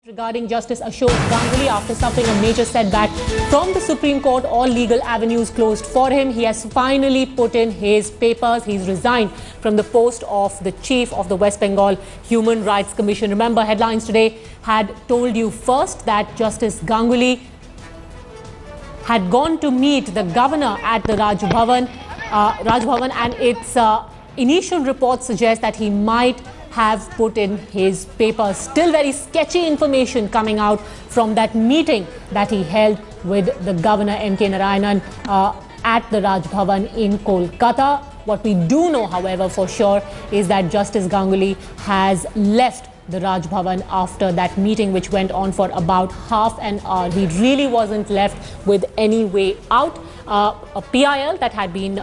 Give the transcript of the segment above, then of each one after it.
Regarding Justice Ashok Ganguly, after suffering a major setback from the Supreme Court, all legal avenues closed for him. He has finally put in his papers. He's resigned from the post of the chief of the West Bengal Human Rights Commission. Remember, headlines today had told you first that Justice Ganguly had gone to meet the governor at the Raj Bhavan, and its initial reports suggest that he might have put in his papers. Still very sketchy information coming out from that meeting that he held with the governor M.K. Narayanan at the Raj Bhavan in Kolkata. What we do know, however, for sure is that Justice Ganguly has left the Raj Bhavan after that meeting, which went on for about half an hour. He really wasn't left with any way out. A PIL that had been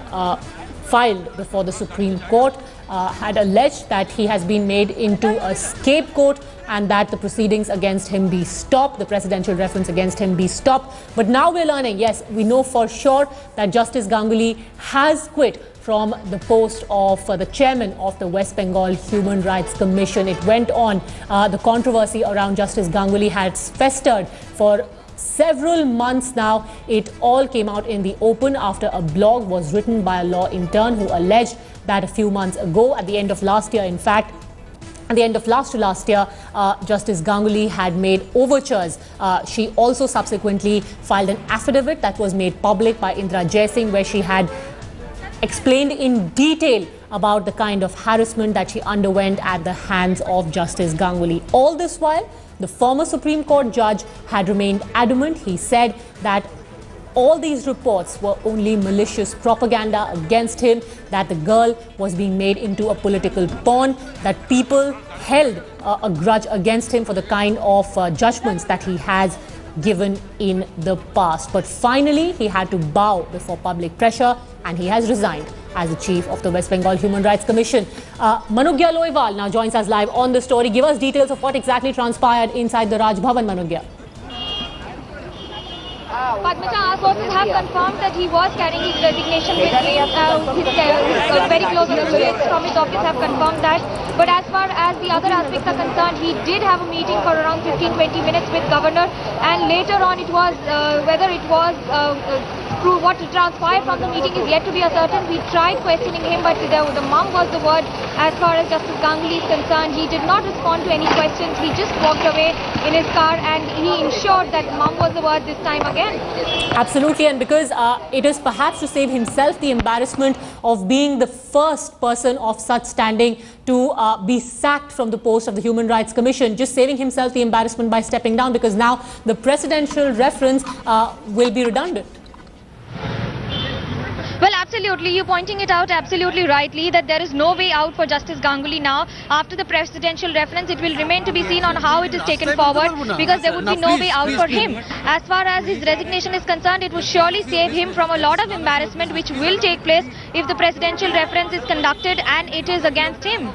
filed before the Supreme Court had alleged that he has been made into a scapegoat and that the proceedings against him be stopped, the presidential reference against him be stopped. But now we're learning, yes, we know for sure that Justice Ganguly has quit from the post of the chairman of the West Bengal Human Rights Commission. It went on. The controversy around Justice Ganguly has festered for several months now. It all came out in the open after a blog was written by a law intern who alleged that a few months ago, at the end of last year, in fact, at the end of last year, Justice Ganguly had made overtures. She also subsequently filed an affidavit that was made public by Indra Jaising, where she had explained in detail about the kind of harassment that she underwent at the hands of Justice Ganguly. All this while, the former Supreme Court judge had remained adamant. He said that all these reports were only malicious propaganda against him, that the girl was being made into a political pawn, that people held a grudge against him for the kind of judgments that he has given in the past. But finally, he had to bow before public pressure and he has resigned as the chief of the West Bengal Human Rights Commission. Manugya Loiwal now joins us live on the story. Give us details of what exactly transpired inside the Raj Bhavan, Manugya. Padmita, our sources have confirmed that he was carrying his resignation with him. His very close associates from his office have confirmed that. But as far as the other aspects are concerned, he did have a meeting for around 15-20 minutes with governor, and later on it was whether it was what transpired from the meeting is yet to be ascertained. We tried questioning him, but the mum was the word as far as Justice Ganguly is concerned. He did not respond to any questions. He just walked away in his car and he ensured that mum was the word this time again. Absolutely, and because it is perhaps to save himself the embarrassment of being the first person of such standing to be sacked from the post of the Human Rights Commission, just saving himself the embarrassment by stepping down, because now the presidential reference will be redundant. Well, absolutely. You're pointing it out absolutely rightly that there is no way out for Justice Ganguly now. After the presidential reference, it will remain to be seen on how it is taken forward, because there would be no way out for him. As far as his resignation is concerned, it would surely save him from a lot of embarrassment which will take place if the presidential reference is conducted and it is against him.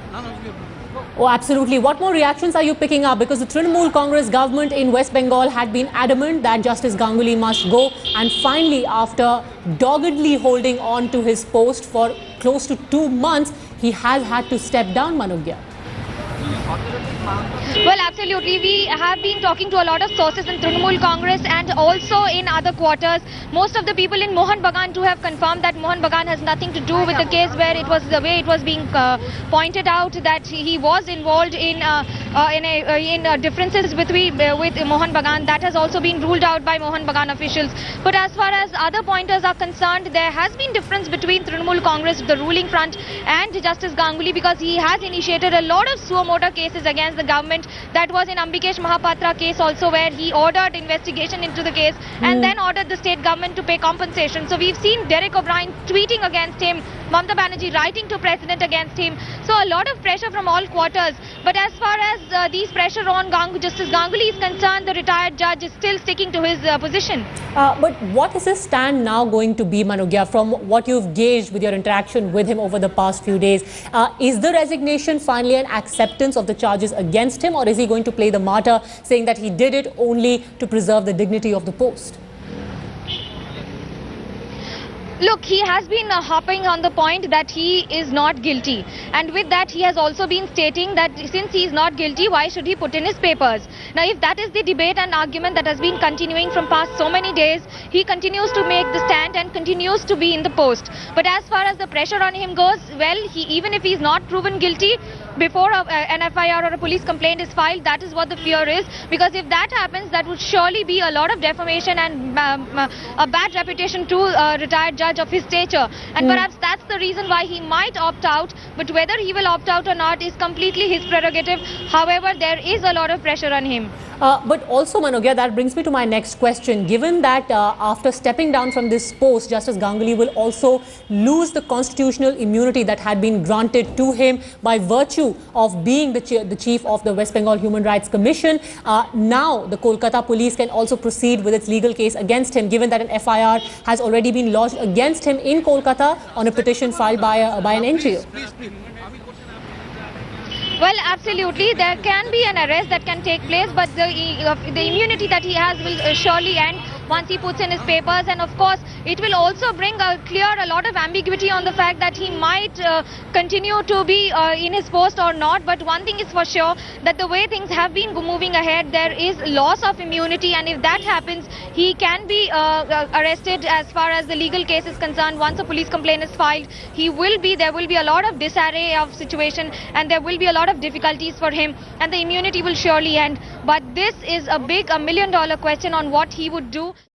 Oh, absolutely. What more reactions are you picking up? Because the Trinamool Congress government in West Bengal had been adamant that Justice Ganguly must go. And finally, after doggedly holding on to his post for close to 2 months, he has had to step down, Manugya. Well, absolutely. We have been talking to a lot of sources in Trinamool Congress and also in other quarters. Most of the people in Mohan Bagan too have confirmed that Mohan Bagan has nothing to do with the case, where it was the way it was being pointed out that he was involved in differences with Mohan Bagan. That has also been ruled out by Mohan Bagan officials. But as far as other pointers are concerned, there has been difference between Trinamool Congress, the ruling front, and Justice Ganguly, because he has initiated a lot of suo motu cases against the government. That was in Ambikesh Mahapatra case also, where he ordered investigation into the case and then ordered the state government to pay compensation. So we've seen Derek O'Brien tweeting against him, Mamata Banerjee writing to president against him. So a lot of pressure from all quarters. But as far as these pressure on Justice Ganguly is concerned, the retired judge is still sticking to his position. But what is his stand now going to be, Manugya, from what you've gauged with your interaction with him over the past few days? Is the resignation finally an acceptance of the charges against him, or is he going to play the martyr, saying that he did it only to preserve the dignity of the post? Look, he has been hopping on the point that he is not guilty, and with that he has also been stating that since he is not guilty, why should he put in his papers? Now if that is the debate and argument that has been continuing from past so many days, he continues to make the stand and continues to be in the post. But as far as the pressure on him goes, well, even if he is not proven guilty before an FIR or a police complaint is filed, that is what the fear is, because if that happens, that would surely be a lot of defamation and a bad reputation to a retired judge of his stature, and perhaps that's the reason why he might opt out. But whether he will opt out or not is completely his prerogative. However, there is a lot of pressure on him. But also, Manogya, that brings me to my next question. Given that after stepping down from this post, Justice Ganguly will also lose the constitutional immunity that had been granted to him by virtue of being the chief of the West Bengal Human Rights Commission. Now, the Kolkata police can also proceed with its legal case against him, given that an FIR has already been lodged against him in Kolkata on a petition filed by an NGO. Well, absolutely. There can be an arrest that can take place, but the immunity that he has will surely end once he puts in his papers. And of course, it will also bring a lot of ambiguity on the fact that he might continue to be in his post or not. But one thing is for sure, that the way things have been moving ahead, there is loss of immunity, and if that happens, he can be arrested as far as the legal case is concerned. Once a police complaint is filed, there will be a lot of disarray of situation, and there will be a lot of difficulties for him, and the immunity will surely end. But this is a $1 million question on what he would do.